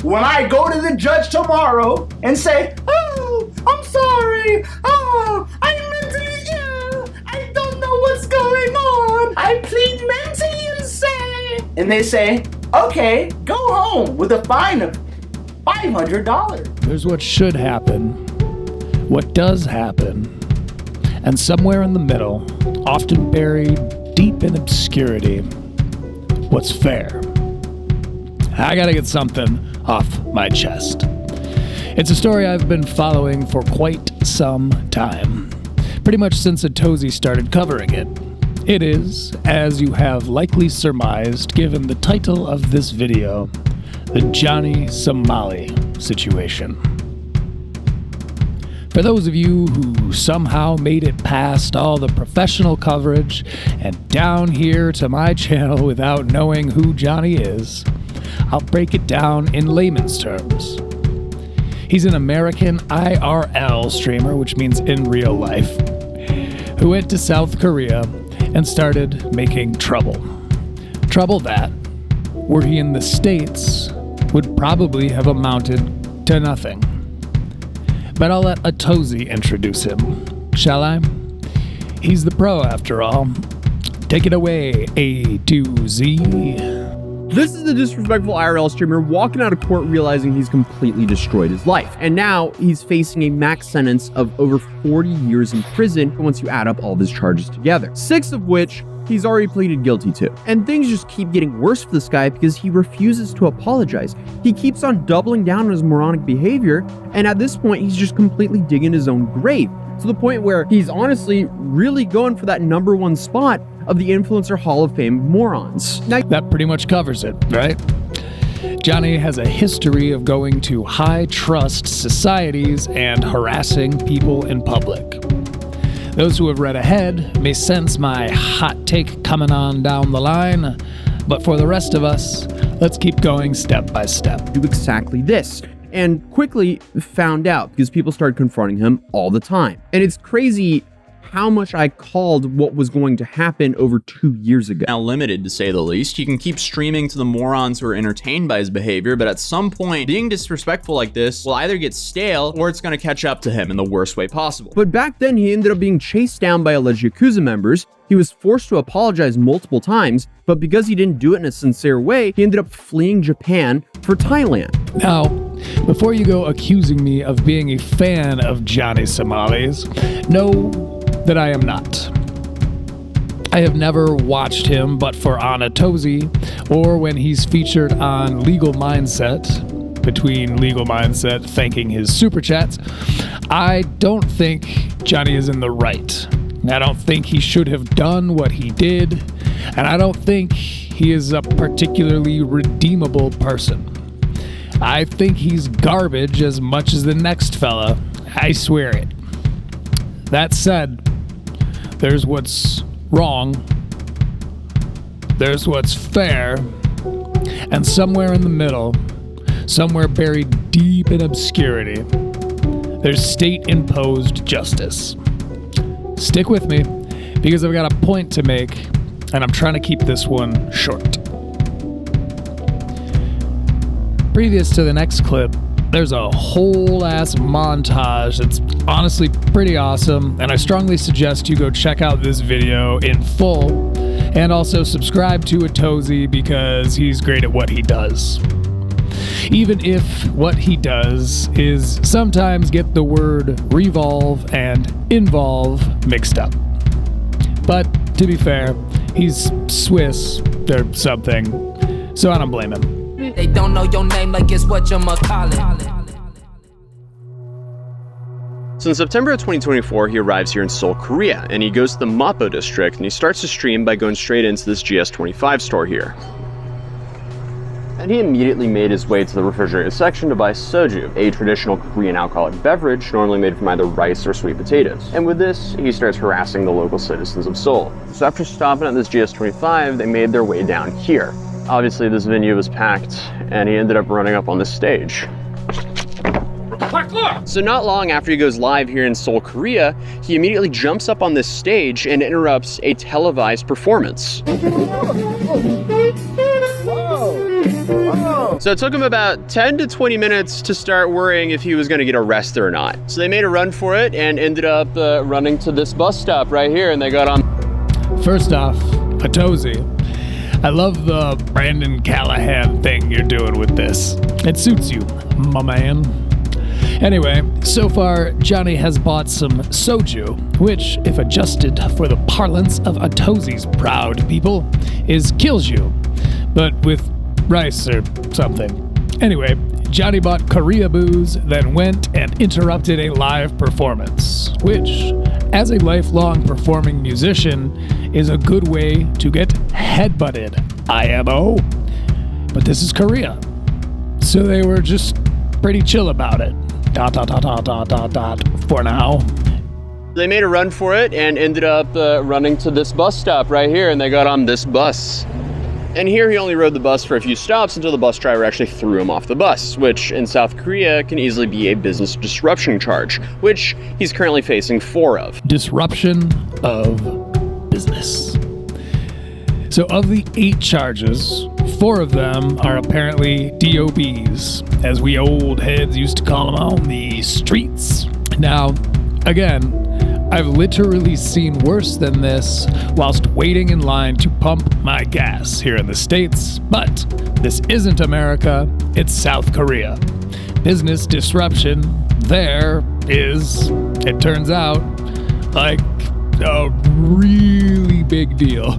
when I go to the judge tomorrow and say, oh, I'm sorry, oh, I'm mentally ill, I don't know what's going on, I plead mentally insane. And they say, okay, go home with a fine of $500. There's what should happen, what does happen, and somewhere in the middle, often buried deep in obscurity, what's fair. I gotta get something off my chest. It's a story I've been following for quite some time, pretty much since Atozi started covering it. It is, as you have likely surmised given the title of this video, the Johnny Somali situation. For those of you who somehow made it past all the professional coverage and down here to my channel without knowing who Johnny is, I'll break it down in layman's terms. He's an American IRL streamer, which means in real life, who went to South Korea and started making trouble. Trouble that, were he in the States, would probably have amounted to nothing. But I'll let Atozi introduce him, shall I? He's the pro after all. Take it away, A to Z. This is the disrespectful IRL streamer walking out of court realizing he's completely destroyed his life. And now he's facing a max sentence of over 40 years in prison once you add up all of his charges together. 6 of which he's already pleaded guilty to. And things just keep getting worse for this guy because he refuses to apologize. He keeps on doubling down on his moronic behavior, and at this point he's just completely digging his own grave. To the point where he's honestly really going for that #1 spot of the Influencer Hall of Fame morons. Now, that pretty much covers it, right? Johnny has a history of going to high-trust societies and harassing people in public. Those who have read ahead may sense my hot take coming on down the line, but for the rest of us, let's keep going step by step. Do exactly this. And quickly found out because people started confronting him all the time. And it's crazy how much I called what was going to happen over 2 years ago. Now limited, to say the least. He can keep streaming to the morons who are entertained by his behavior, but at some point, being disrespectful like this will either get stale or it's going to catch up to him in the worst way possible. But back then, he ended up being chased down by alleged Yakuza members. He was forced to apologize multiple times, but because he didn't do it in a sincere way, he ended up fleeing Japan for Thailand. Now, before you go accusing me of being a fan of Johnny Somalis, know that I am not. I have never watched him but for on Atozi, or when he's featured on Legal Mindset, between Legal Mindset thanking his super chats. I don't think Johnny is in the right. I don't think he should have done what he did, and I don't think he is a particularly redeemable person. I think he's garbage as much as the next fella. I swear it. That said, there's what's wrong, there's what's fair, and somewhere in the middle, somewhere buried deep in obscurity, there's state-imposed justice. Stick with me, because I've got a point to make, and I'm trying to keep this one short. Previous to the next clip, there's a whole ass montage that's honestly pretty awesome, and I strongly suggest you go check out this video in full, and also subscribe to Atozi because he's great at what he does. Even if what he does is sometimes get the word revolve and involve mixed up. But to be fair, he's Swiss or something, so I don't blame him. They don't know your name like it's what you must call it. So in September of 2024, he arrives here in Seoul, Korea, and he goes to the Mapo district, and he starts to stream by going straight into this GS25 store here. And he immediately made his way to the refrigerated section to buy soju, a traditional Korean alcoholic beverage normally made from either rice or sweet potatoes. And with this, he starts harassing the local citizens of Seoul. So after stopping at this GS25, they made their way down here. Obviously, this venue was packed, and he ended up running up on this stage. So not long after he goes live here in Seoul, Korea, he immediately jumps up on this stage and interrupts a televised performance. So it took him about 10 to 20 minutes to start worrying if he was going to get arrested or not. So they made a run for it and ended up running to this bus stop right here, and they got on. First off, Atozi, I love the Brandon Callahan thing you're doing with this. It suits you, my man. Anyway, so far, Johnny has bought some soju, which, if adjusted for the parlance of Atozi's proud people, is kills you, but with rice or something. Anyway, Johnny bought Korea booze, then went and interrupted a live performance, which, as a lifelong performing musician, is a good way to get headbutted, IMO. But this is Korea, so they were just pretty chill about it. ... for now. They made a run for it and ended up running to this bus stop right here, and they got on this bus. And here he only rode the bus for a few stops until the bus driver actually threw him off the bus, which in South Korea can easily be a business disruption charge, which he's currently facing 4 of. Disruption of business. So of the 8 charges, 4 of them are apparently DOBs, as we old heads used to call them on the streets. Now, again, I've literally seen worse than this whilst waiting in line to pump my gas here in the States, but this isn't America, it's South Korea. Business disruption there is, it turns out, like a really big deal.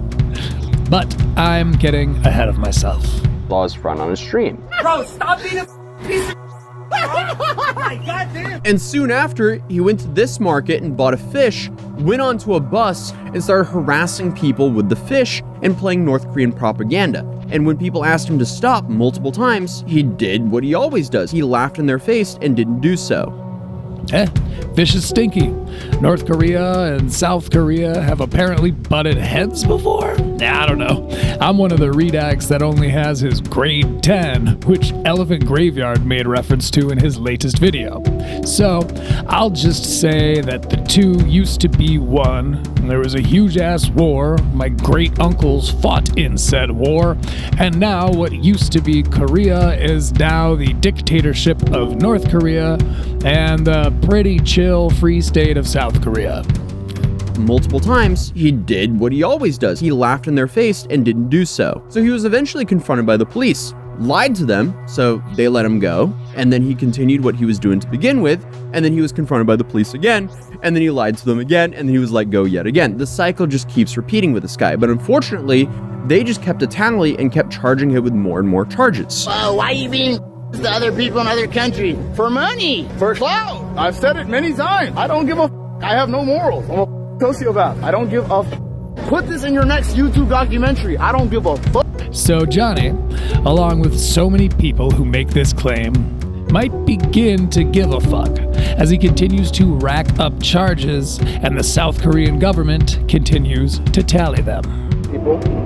But I'm getting ahead of myself. Laws front on his stream. Bro, stop being a piece of oh my goddamn. And soon after, he went to this market and bought a fish, went onto a bus, and started harassing people with the fish and playing North Korean propaganda. And when people asked him to stop multiple times, he did what he always does. He laughed in their face and didn't do so. Fish is stinky. North Korea and South Korea have apparently butted heads before? I don't know. I'm one of the redacts that only has his grade 10, which Elephant Graveyard made reference to in his latest video. So, I'll just say that the two used to be one. There was a huge-ass war. My great-uncles fought in said war. And now what used to be Korea is now the dictatorship of North Korea and the pretty chill free state of South Korea. Multiple times, he did what he always does. He laughed in their face and didn't do so. So he was eventually confronted by the police, lied to them, so they let him go, and then he continued what he was doing to begin with, and then he was confronted by the police again, and then he lied to them again, and then he was let go yet again. The cycle just keeps repeating with this guy, but unfortunately, they just kept a tally and kept charging him with more and more charges. Oh, why you being to other people in other countries? For money, for clout. I've said it many times. I don't give a I have no morals. I'm a sociopath. I don't give a Put this in your next YouTube documentary. I don't give a fuck. So Johnny, along with so many people who make this claim, might begin to give a fuck as he continues to rack up charges and the South Korean government continues to tally them.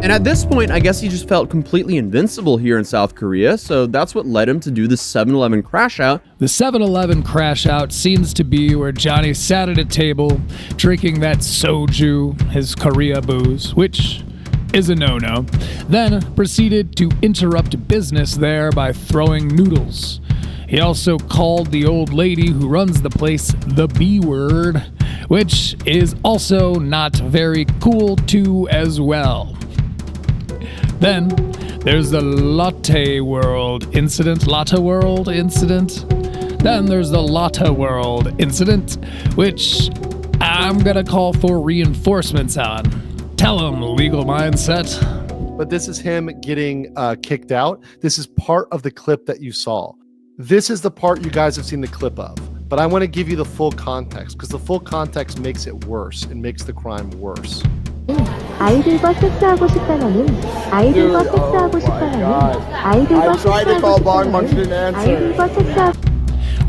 And at this point, I guess he just felt completely invincible here in South Korea, so that's what led him to do the 7-Eleven crash out. The 7-Eleven crash out seems to be where Johnny sat at a table drinking that soju, his Korea booze, which is a no-no, then proceeded to interrupt business there by throwing noodles. He also called the old lady who runs the place the B word, which is also not very cool too as well. Then there's the Latte World incident. Then there's the Lotta World incident, which I'm gonna call for reinforcements on. Tell him, legal mindset. But this is him getting kicked out. This is part of the clip that you saw. This is the part you guys have seen the clip of. But I want to give you the full context because the full context makes it worse and makes the crime worse. 아이들과 섹스하고 싶다는 아이들과 섹스하고 싶다는 아이들과 섹스하고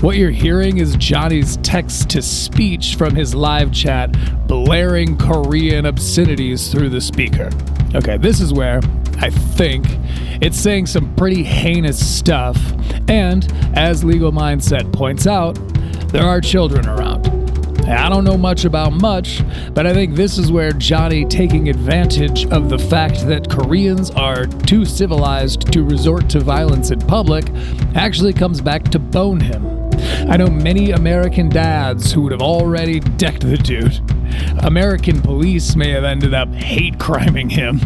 What you're hearing is Johnny's text-to-speech from his live chat blaring Korean obscenities through the speaker. Okay, this is where, I think, it's saying some pretty heinous stuff, and, as Legal Mindset points out, there are children around. I don't know much about much, but I think this is where Johnny taking advantage of the fact that Koreans are too civilized to resort to violence in public actually comes back to bone him. I know many American dads who would have already decked the dude. American police may have ended up hate criming him.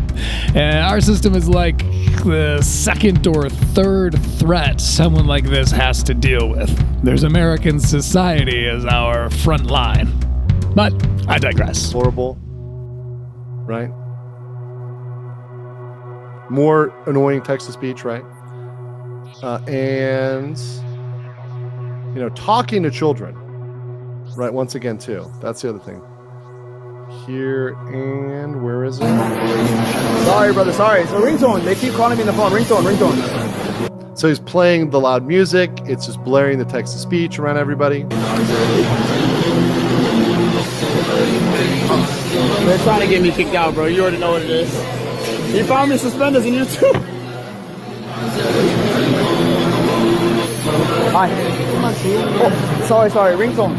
And our system is like the second or third threat someone like this has to deal with. There's American society as our front line. But I digress. Horrible, right? More annoying text-to-speech, right? And, you know, talking to children, right? Once again, too. That's the other thing. Here, and where is it? Sorry, brother, sorry. So ringtone. They keep calling me on the phone. Ringtone. So he's playing the loud music. It's just blaring the text-to-speech around everybody. They're trying to get me kicked out, bro. You already know what it is. He found me suspenders in YouTube. Hi. Oh, sorry. Ringtone.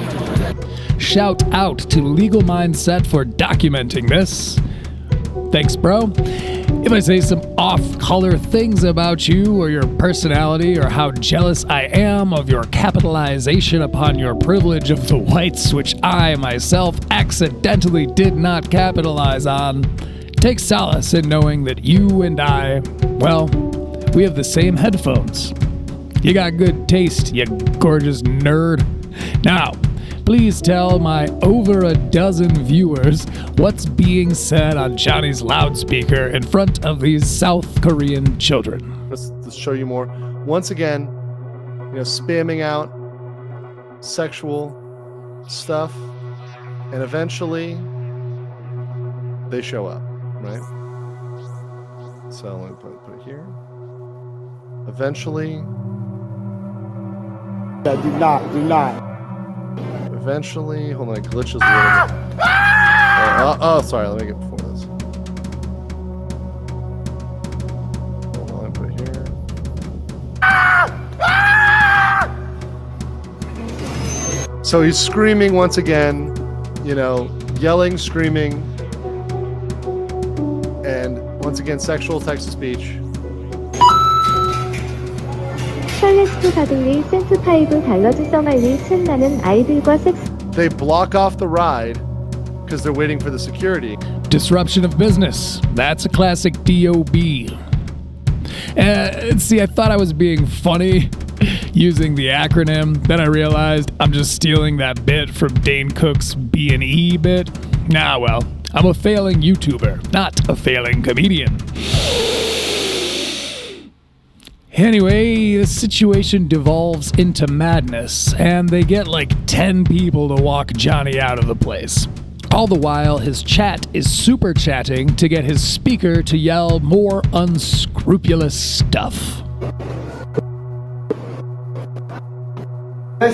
Shout out to Legal Mindset for documenting this. Thanks, bro. If I say some off-color things about you or your personality or how jealous I am of your capitalization upon your privilege of the whites, which I myself accidentally did not capitalize on, take solace in knowing that you and I, well, we have the same headphones. You got good taste, you gorgeous nerd. Now, please tell my over a dozen viewers what's being said on Johnny's loudspeaker in front of these South Korean children. Let's show you more. Once again, you know, spamming out sexual stuff, and eventually they show up, right? So let me put it here. Eventually. Yeah, do not. Eventually, hold on, it glitches a little bit. Sorry, let me get before this. Hold on, put it here. So he's screaming once again, you know, yelling, screaming, and once again, sexual text-to-speech. 샬레스트 가들리 센스5 달러즈 서말리 챈 아이들과 섹스. They block off the ride because they're waiting for the security. Disruption of business. That's a classic DOB. See, I thought I was being funny using the acronym. Then I realized I'm just stealing that bit from Dane Cook's B&E bit. Nah, well, I'm a failing YouTuber, not a failing comedian. Anyway, the situation devolves into madness, and they get like 10 people to walk Johnny out of the place. All the while, his chat is super chatting to get his speaker to yell more unscrupulous stuff. You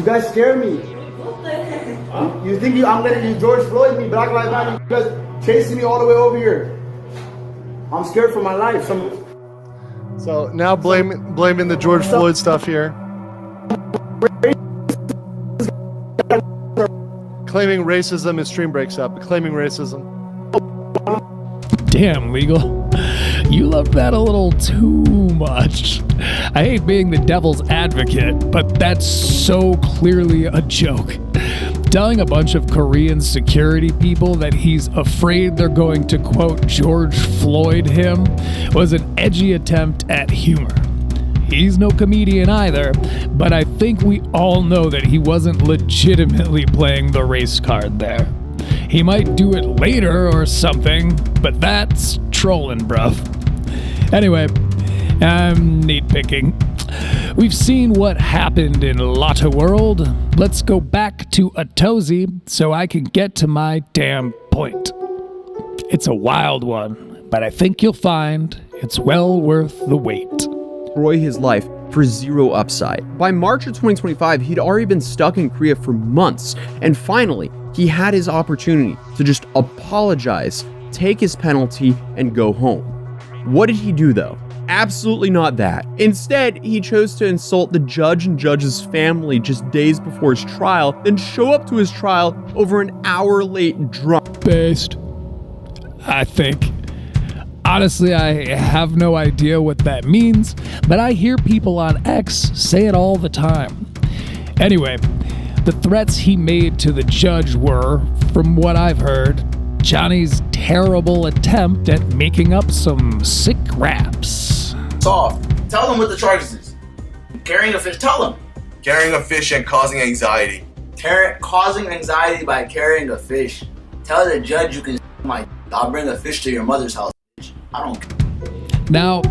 guys scare me. You think I'm letting you George Floyd me, Black Lives Matter, you guys chasing me all the way over here. I'm scared for my life. So now blaming the George Floyd stuff here. Claiming racism as stream breaks up. Claiming racism. Damn, Legal. You love that a little too much. I hate being the devil's advocate, but that's so clearly a joke. Telling a bunch of Korean security people that he's afraid they're going to, quote, George Floyd him was an edgy attempt at humor. He's no comedian either, but I think we all know that he wasn't legitimately playing the race card there. He might do it later or something, but that's trolling, bruv. Anyway, I'm nitpicking. We've seen what happened in Lotta World. Let's go back to Atozi so I can get to my damn point. It's a wild one, but I think you'll find it's well worth the wait. Destroy his life for zero upside. By March of 2025, he'd already been stuck in Korea for months, and finally, he had his opportunity to just apologize, take his penalty, and go home. What did he do though? Absolutely not that. Instead, he chose to insult the judge and judge's family just days before his trial, then show up to his trial over an hour late drunk. Based, I think. Honestly, I have no idea what that means, but I hear people on X say it all the time. Anyway, the threats he made to the judge were, from what I've heard, Johnny's terrible attempt at making up some sick raps. Soft. Tell them what the charges is. Carrying a fish. Tell them. Carrying a fish and causing anxiety. Causing anxiety by carrying a fish. Tell the judge you can my. I'll bring a fish to your mother's house. I don't care. Now,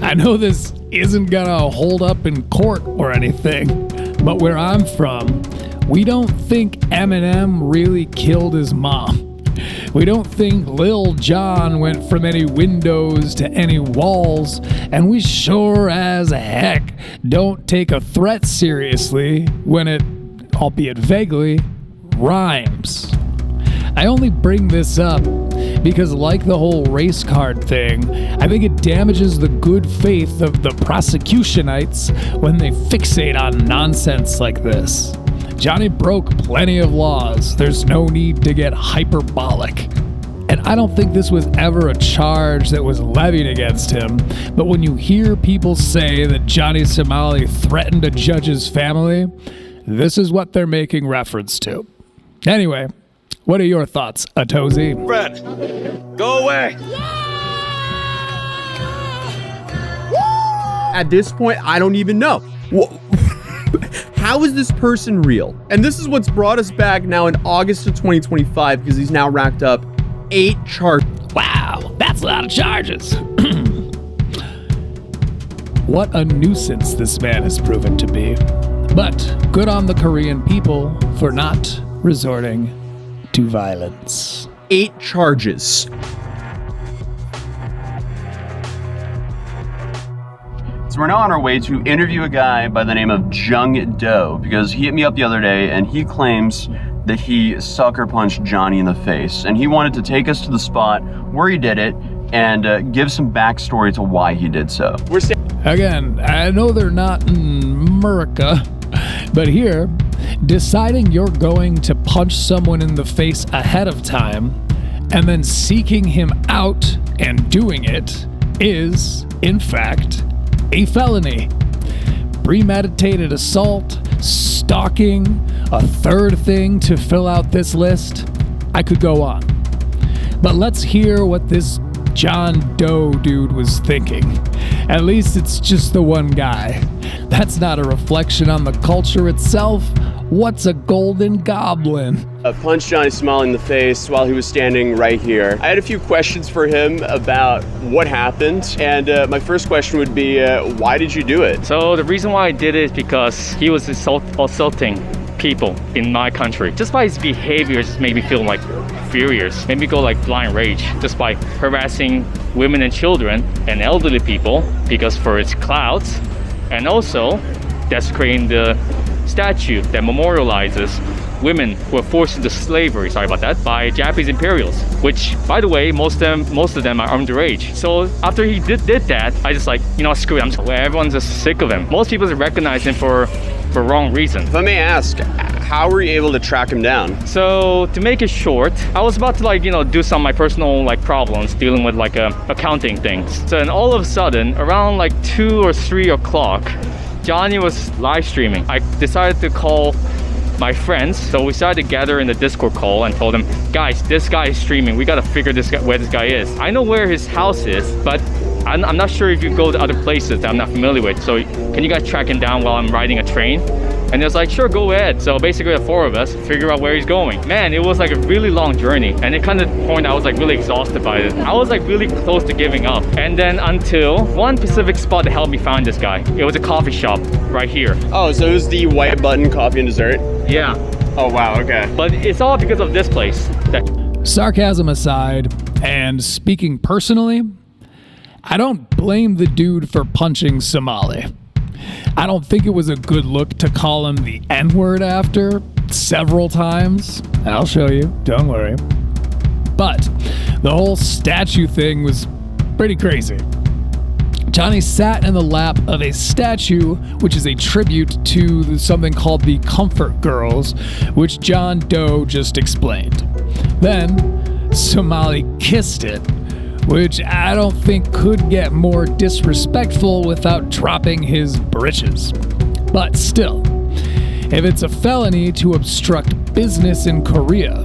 I know this isn't gonna hold up in court or anything, but where I'm from, we don't think Eminem really killed his mom. We don't think Lil Jon went from any windows to any walls, and we sure as heck don't take a threat seriously when it, albeit vaguely, rhymes. I only bring this up because, like the whole race card thing, I think it damages the good faith of the prosecutionites when they fixate on nonsense like this. Johnny broke plenty of laws. There's no need to get hyperbolic. And I don't think this was ever a charge that was levied against him, but when you hear people say that Johnny Somali threatened a judge's family, this is what they're making reference to. Anyway, what are your thoughts, Atozi? Fred, go away. At this point, I don't even know. How is this person real? And this is what's brought us back now in August of 2025, because he's now racked up 8 charges. Wow, that's a lot of charges. What a nuisance this man has proven to be. But good on the Korean people for not resorting to violence. 8 charges. So we're now on our way to interview a guy by the name of Jung Do, because he hit me up the other day and he claims that he sucker punched Johnny in the face, and he wanted to take us to the spot where he did it and give some backstory to why he did so. Again, I know they're not in America, but here, deciding you're going to punch someone in the face ahead of time and then seeking him out and doing it is, in fact, a felony. Premeditated assault, stalking, a third thing to fill out this list. I could go on. But let's hear what this John Doe dude was thinking. At least it's just the one guy. That's not a reflection on the culture itself. What's a golden goblin? I punched Johnny Somali in the face while he was standing right here. I had a few questions for him about what happened, and my first question would be, why did you do it? So the reason why I did it is because he was assaulting people in my country. Just by his behavior, just made me feel like furious, made me go like blind rage, just by harassing women and children and elderly people because for its clouds, and also desecrating the statue that memorializes women who were forced into slavery, by Japanese imperials, which, by the way, most of them are underage. So after he did that, I just like, screw it, everyone's just sick of him. Most people recognize him for wrong reasons. If I may ask, how were you able to track him down? So to make it short, I was about to do some of my personal problems dealing with accounting things. So then all of a sudden, around 2 or 3 o'clock, Johnny was live streaming. I decided to call my friends, so we decided to gather in the Discord call and told them, guys, this guy is streaming. We gotta figure where this guy is. I know where his house is, but I'm not sure if you go to other places that I'm not familiar with. So can you guys track him down while I'm riding a train? And it was like, sure, go ahead. So basically the 4 of us figure out where he's going. Man, it was a really long journey. And it kind of point I was really exhausted by it. I was really close to giving up. And then until one specific spot that helped me find this guy. It was a coffee shop right here. Oh, so it was the White Button Coffee and Dessert? Yeah. Oh, wow, okay. But it's all because of this place. Sarcasm aside, and speaking personally, I don't blame the dude for punching Somali. I don't think it was a good look to call him the N-word after several times. I'll show you, don't worry. But the whole statue thing was pretty crazy. Johnny sat in the lap of a statue, which is a tribute to something called the Comfort Girls, which John Doe just explained. Then, Somali kissed it, which I don't think could get more disrespectful without dropping his britches. But still, if it's a felony to obstruct business in Korea,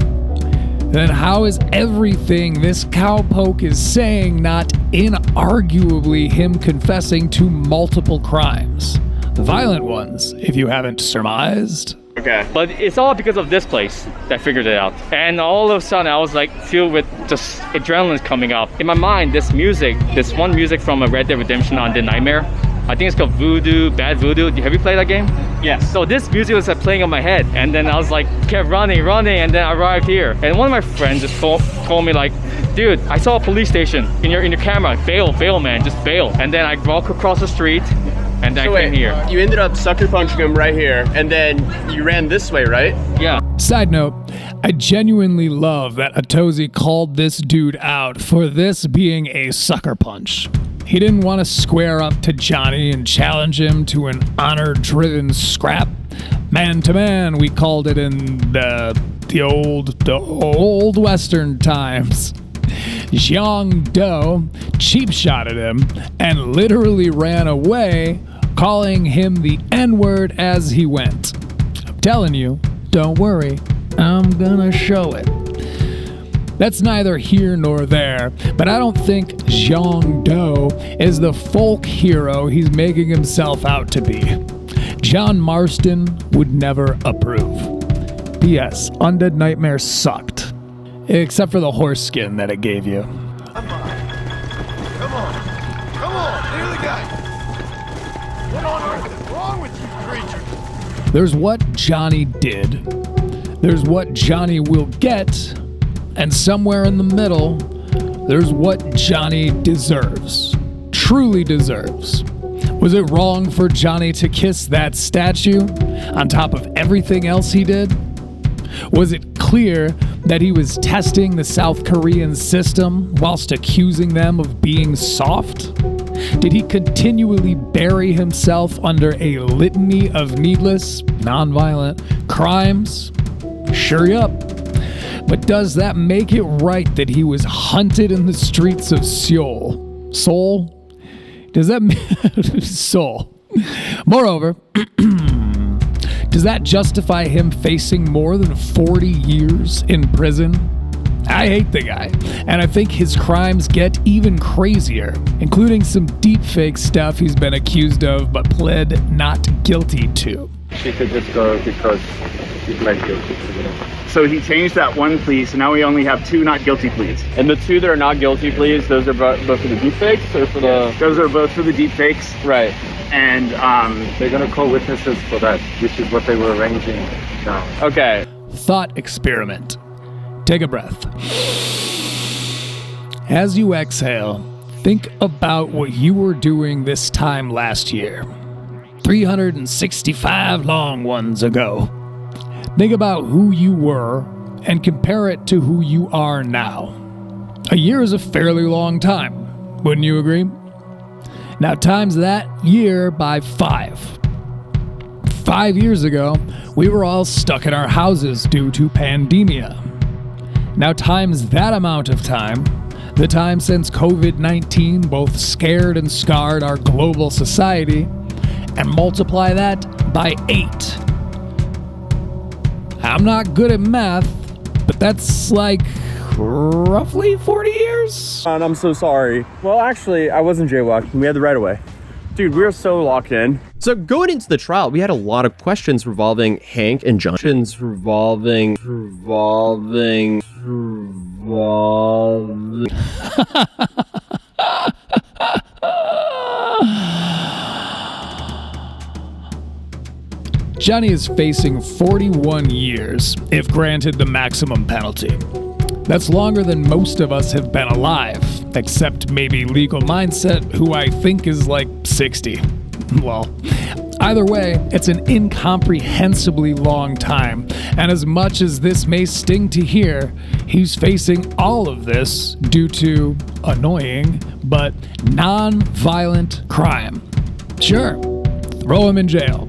then how is everything this cowpoke is saying not inarguably him confessing to multiple crimes? Violent ones, if you haven't surmised. Okay. But it's all because of this place that I figured it out. And all of a sudden I was like filled with just adrenaline coming up. In my mind, this one music from a Red Dead Redemption on the Nightmare, I think it's called Voodoo, Bad Voodoo. Have you played that game? Yes. So this music was playing on my head, and then I was like, kept running, and then I arrived here. And one of my friends just told me like, dude, I saw a police station in your camera. Bail, man, just bail. And then I walk across the street, and then I came here. You ended up sucker punching him right here, and then you ran this way, right? Yeah. Side note, I genuinely love that Atozi called this dude out for this being a sucker punch. He didn't want to square up to Johnny and challenge him to an honor-driven scrap. Man to man, we called it in the old Western times. Jiang Do cheap-shotted him and literally ran away, calling him the N-word as he went. I'm telling you, don't worry, I'm gonna show it. That's neither here nor there, but I don't think Jiang Do is the folk hero he's making himself out to be. John Marston would never approve. P.S. Undead Nightmare sucked. Except for the horse skin that it gave you. Come on, near the guy. What on earth is wrong with you creatures? There's what Johnny did. There's what Johnny will get. And somewhere in the middle, there's what Johnny deserves. Truly deserves. Was it wrong for Johnny to kiss that statue on top of everything else he did? Was it clear that he was testing the South Korean system whilst accusing them of being soft? Did he continually bury himself under a litany of needless, nonviolent crimes? Sure, yup. But does that make it right that he was hunted in the streets of Seoul? Seoul? Does that mean Seoul? Moreover, does that justify him facing more than 40 years in prison? I hate the guy, and I think his crimes get even crazier, including some deepfake stuff he's been accused of but pled not guilty to. She could just go because he pled guilty. So he changed that one plea, so now we only have 2 not guilty pleas. And the 2 that are not guilty pleas, those are both for the deepfakes or for the... Those are both for the deepfakes. Right. And they're gonna call witnesses for that, which is what they were arranging now. Okay. Thought experiment. Take a breath. As you exhale, think about what you were doing this time last year. 365 long ones ago. Think about who you were and compare it to who you are now. A year is a fairly long time, wouldn't you agree? Now times that year by 5. 5 years ago, we were all stuck in our houses due to pandemia. Now times that amount of time, the time since COVID-19 both scared and scarred our global society, and multiply that by 8. I'm not good at math, but that's like roughly 40 years? And I'm so sorry. Well, actually, I wasn't jaywalking. We had the right of way. Dude, we are so locked in. So going into the trial, we had a lot of questions revolving Hank and John. Questions revolving. Johnny is facing 41 years, if granted the maximum penalty. That's longer than most of us have been alive, except maybe Legal Mindset, who I think is like 60. Well, either way, it's an incomprehensibly long time, and as much as this may sting to hear, he's facing all of this due to annoying but non-violent crime. Sure, throw him in jail.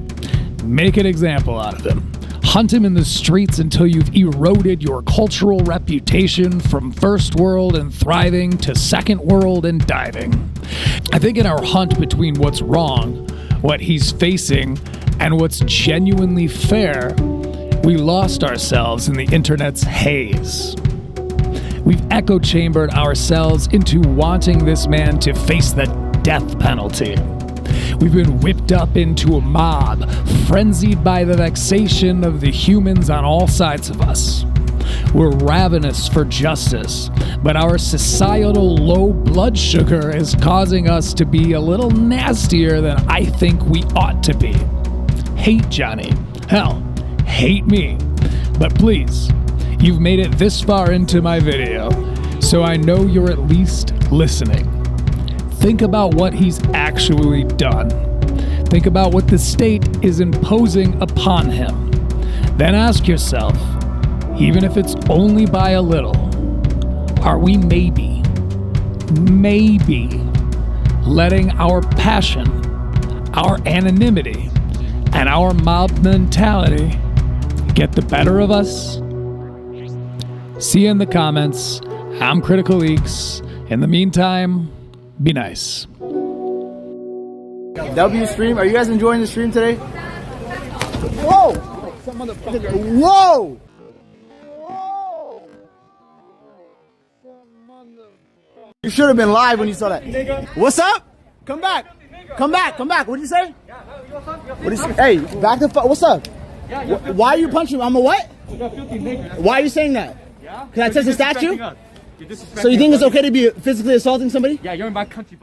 Make an example out of him. Hunt him in the streets until you've eroded your cultural reputation from first world and thriving to second world and diving. I think in our hunt between what's wrong, what he's facing, and what's genuinely fair, we lost ourselves in the internet's haze. We've echo chambered ourselves into wanting this man to face the death penalty. We've been whipped up into a mob, frenzied by the vexation of the humans on all sides of us. We're ravenous for justice, but our societal low blood sugar is causing us to be a little nastier than I think we ought to be. Hate Johnny. Hell, hate me. But please, you've made it this far into my video, so I know you're at least listening. Think about what he's actually done. Think about what the state is imposing upon him. Then ask yourself, even if it's only by a little, are we maybe letting our passion, our anonymity, and our mob mentality get the better of us? See you in the comments. I'm Critical Leaks. In the meantime, be nice. W stream, are you guys enjoying the stream today? Whoa! Whoa! You should have been live when you saw that. What's up? Come back. Come back. Come back. What did you say? What did you say? Hey, back the fuck. What's up? Why are you punching me? I'm a what? Why are you saying that? Can I touch the statue? So you think it's okay to be physically assaulting somebody? Yeah, you're in my country.